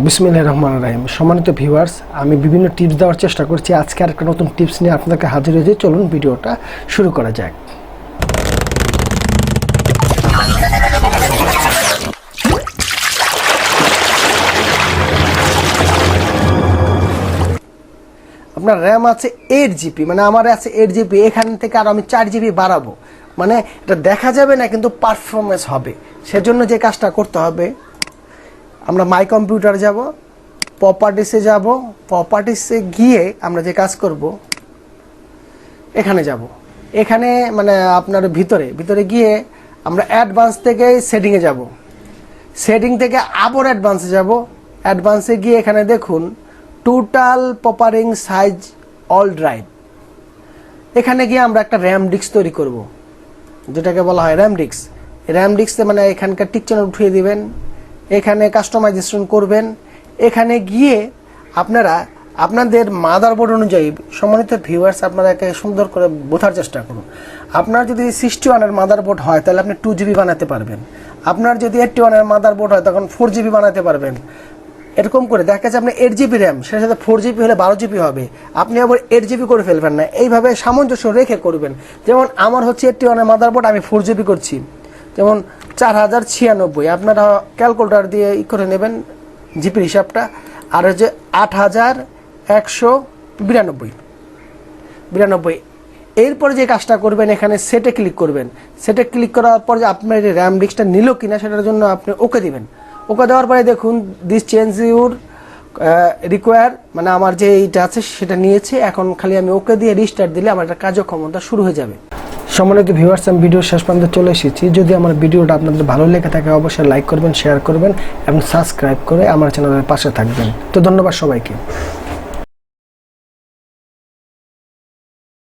বিসমিল্লাহির রহমানির রহিম। সম্মানিত ভিউয়ার্স, আমি বিভিন্ন টিপস দেওয়ার চেষ্টা করছি। আজকে আরেকটা নতুন টিপস নিয়ে আপনাদেরকে হাজির হয়েছি। চলুন ভিডিওটা শুরু করা যাক। আপনার র্যাম আছে 8 GB, মানে আমার আছে 8 GB, এখান থেকে আর আমি 4 GB বাড়াবো, মানে এটা দেখা যাবে না কিন্তু পারফরমেন্স হবে। সেজন্য যে কাজটা করতে হবে, আমরা মাই কম্পিউটার যাব, প্রপার্টিসে যাব, প্রপার্টিসে গিয়ে আমরা যে কাজ করব এখানে যাব। এখানে মানে আপনার ভিতরে গিয়ে আমরা অ্যাডভান্স থেকে সেটিংয়ে যাব, সেটিং থেকে আবার অ্যাডভান্সে যাব। অ্যাডভান্সে গিয়ে এখানে দেখুন টোটাল পপারিং সাইজ অল ড্রাইভ। এখানে গিয়ে আমরা একটা র্যাম ডিস্ক তৈরি করব, যেটাকে বলা হয় র্যাম ডিস্ক। র্যাম ডিস্কে মানে এখানকার টিক চ্যানেল উঠিয়ে দিবেন, এখানে কাস্টমাইজেশন করবেন। এখানে গিয়ে আপনারা আপনাদের মাদারবোর্ড অনুযায়ী, সম্মানিত ভিউয়ার্স, আপনারা একে সুন্দর করে বোঝার চেষ্টা করুন। আপনার যদি 61-এর মাদারবোর্ড হয় তাহলে আপনি 2 GB বানাতে পারবেন। আপনার যদি 81-এর মাদারবোর্ড হয় তখন 4 GB বানাতে পারবেন। এরকম করে দেখা যাচ্ছে আপনার 8 GB র্যাম, সেটার সাথে 4 GB হলে 12 GB হবে। আপনি আবার 8 GB করে ফেলবেন না, এইভাবে সামঞ্জস্য রেখে করবেন। যেমন আমার হচ্ছে 81-এর মাদারবোর্ড, আমি 4 GB করছি, যেমন 4096। আপনারা ক্যালকুলেটর দিয়ে করে নেবেন জিপির হিসাবটা। আর হচ্ছে 8192। এরপরে যে কাজটা করবেন, এখানে সেটে ক্লিক করবেন। সেটে ক্লিক করার পর যে আপনার র্যাম ডিস্কটা নিল কিনা সেটার জন্য আপনি ওকে দিবেন। ওকে দেওয়ার পরে দেখুন দিস চেঞ্জ ইউর রিকোয়ার, মানে আমার যে এইটা আছে সেটা নিয়েছে। এখন খালি আমি ওকে দিয়ে রিস্টার্ট দিলে আমার একটা কার্যক্ষমতা শুরু হয়ে যাবে। সম্মানিত ভিউয়ার্স, আমি ভিডিও শেষ পর্যন্ত চলে এসেছি। যদি আমার ভিডিওটা আপনাদের ভালো লেগে থাকে অবশ্যই লাইক করবেন, শেয়ার করবেন এবং সাবস্ক্রাইব করে আমার চ্যানেলের পাশে থাকবেন। তো ধন্যবাদ সবাইকে।